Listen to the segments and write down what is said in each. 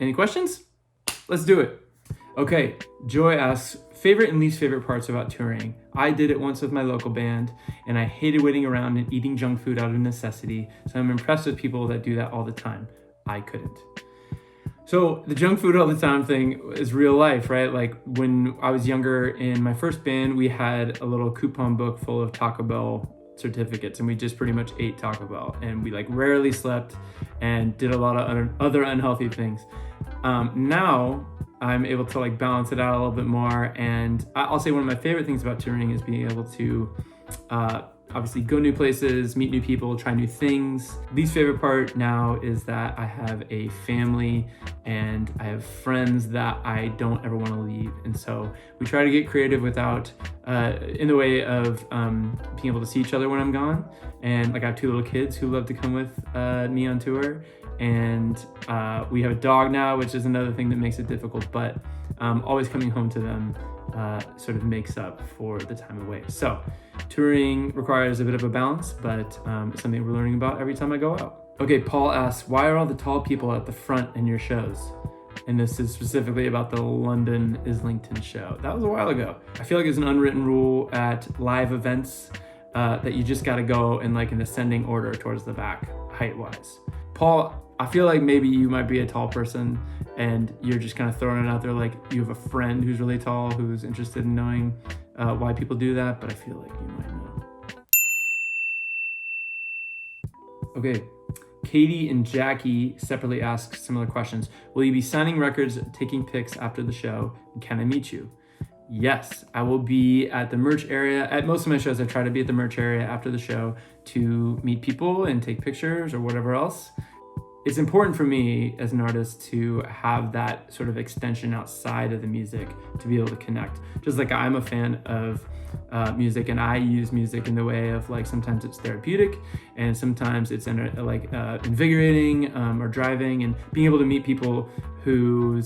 Any questions? Let's do it. Okay, Joy asks, favorite and least favorite parts about touring. I did it once with my local band, and I hated waiting around and eating junk food out of necessity, so I'm impressed with people that do that all the time. I couldn't. So the junk food all the time thing is real life, right? Like when I was younger in my first band, we had a little coupon book full of Taco Bell certificates, and we just pretty much ate Taco Bell, and we like rarely slept and did a lot of other unhealthy things. Now I'm able to like balance it out a little bit more, and I'll say one of my favorite things about touring is being able to obviously go new places, meet new people, try new things. Least favorite part now is that I have a family and I have friends that I don't ever want to leave. And so we try to get creative without, in the way of being able to see each other when I'm gone. And like I have 2 little kids who love to come with me on tour. And we have a dog now, which is another thing that makes it difficult, but always coming home to them sort of makes up for the time away. So touring requires a bit of a balance, but it's something we're learning about every time I go out. Okay, Paul asks, why are all the tall people at the front in your shows? And this is specifically about the London Islington show. That was a while ago. I feel like it's an unwritten rule at live events that you just gotta go in like an ascending order towards the back, height-wise. Paul, I feel like maybe you might be a tall person and you're just kind of throwing it out there like you have a friend who's really tall who's interested in knowing why people do that, but I feel like you might know. Okay, Katie and Jackie separately ask similar questions. Will you be signing records, taking pics after the show, and can I meet you? Yes, I will be at the merch area. At most of my shows, I try to be at the merch area after the show to meet people and take pictures or whatever else. It's important for me as an artist to have that sort of extension outside of the music to be able to connect. Just like I'm a fan of music, and I use music in the way of like sometimes it's therapeutic and sometimes it's invigorating or driving, and being able to meet people who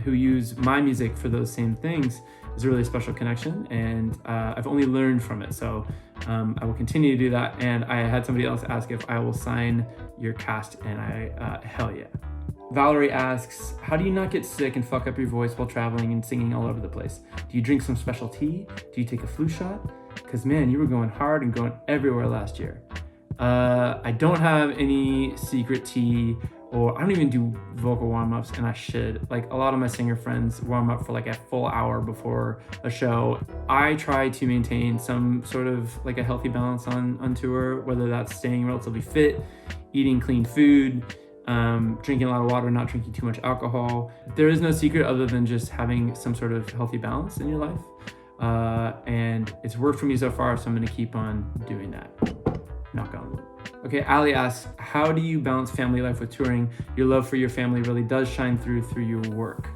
use my music for those same things is a really special connection, and I've only learned from it. So I will continue to do that. And I had somebody else ask if I will sign your cast, and I hell yeah. Valerie asks, how do you not get sick and fuck up your voice while traveling and singing all over the place? Do you drink some special tea? Do you take a flu shot? Because man, you were going hard and going everywhere last year. I don't have any secret tea, or I don't even do vocal warm-ups, and I should. Like a lot of my singer friends warm up for like a full hour before a show. I try to maintain some sort of like a healthy balance on tour, whether that's staying relatively fit, eating clean food, drinking a lot of water, not drinking too much alcohol. There is no secret other than just having some sort of healthy balance in your life. And it's worked for me so far, so I'm gonna keep on doing that. Knock on wood. Okay, Ali asks, how do you balance family life with touring? Your love for your family really does shine through your work.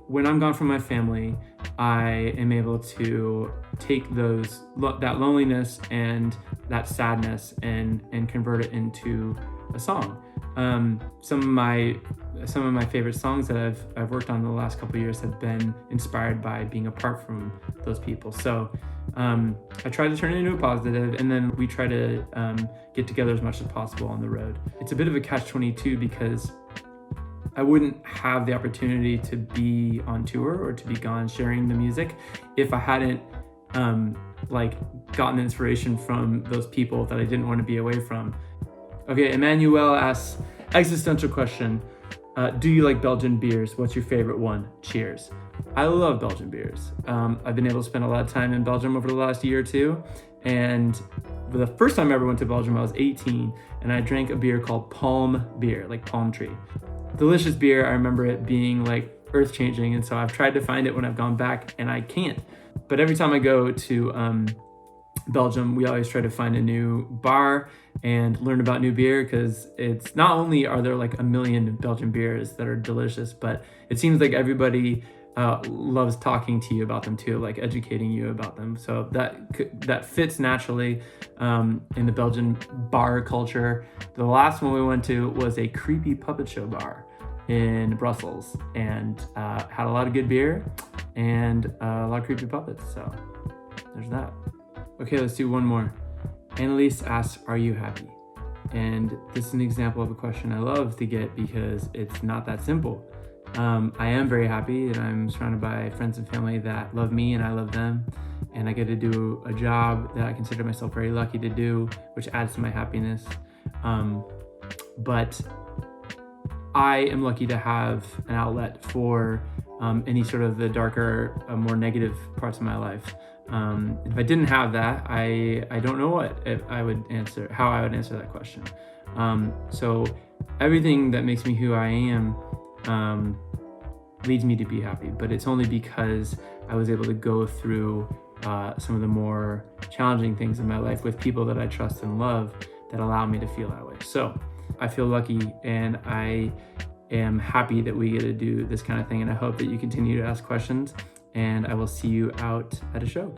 When I'm gone from my family, I am able to take that loneliness and that sadness and convert it into a song. Some of my favorite songs that I've worked on in the last couple of years have been inspired by being apart from those people. So I try to turn it into a positive, and then we try to get together as much as possible on the road. It's a bit of a catch-22 because I wouldn't have the opportunity to be on tour or to be gone sharing the music if I hadn't gotten inspiration from those people that I didn't want to be away from. Okay, Emmanuel asks, existential question. Do you like Belgian beers? What's your favorite one? Cheers. I love Belgian beers. I've been able to spend a lot of time in Belgium over the last year or two. And for the first time I ever went to Belgium, I was 18, and I drank a beer called Palm Beer, like palm tree. Delicious beer. I remember it being like earth-changing, and so I've tried to find it when I've gone back, and I can't. But every time I go to Belgium, we always try to find a new bar and learn about new beer, because it's not only are there like a million Belgian beers that are delicious, but it seems like everybody loves talking to you about them too, like educating you about them. So that fits naturally in the Belgian bar culture. The last one we went to was a creepy puppet show bar in Brussels, and had a lot of good beer and a lot of creepy puppets. So there's that. Okay, let's do one more. Annalise asks, are you happy? And this is an example of a question I love to get because it's not that simple. I am very happy that I'm surrounded by friends and family that love me and I love them. And I get to do a job that I consider myself very lucky to do, which adds to my happiness. But I am lucky to have an outlet for any sort of the darker, more negative parts of my life. If I didn't have that, I don't know how I would answer that question. So everything that makes me who I am leads me to be happy, but it's only because I was able to go through some of the more challenging things in my life with people that I trust and love that allow me to feel that way. So I feel lucky, and I am happy that we get to do this kind of thing, and I hope that you continue to ask questions, and I will see you out at a show.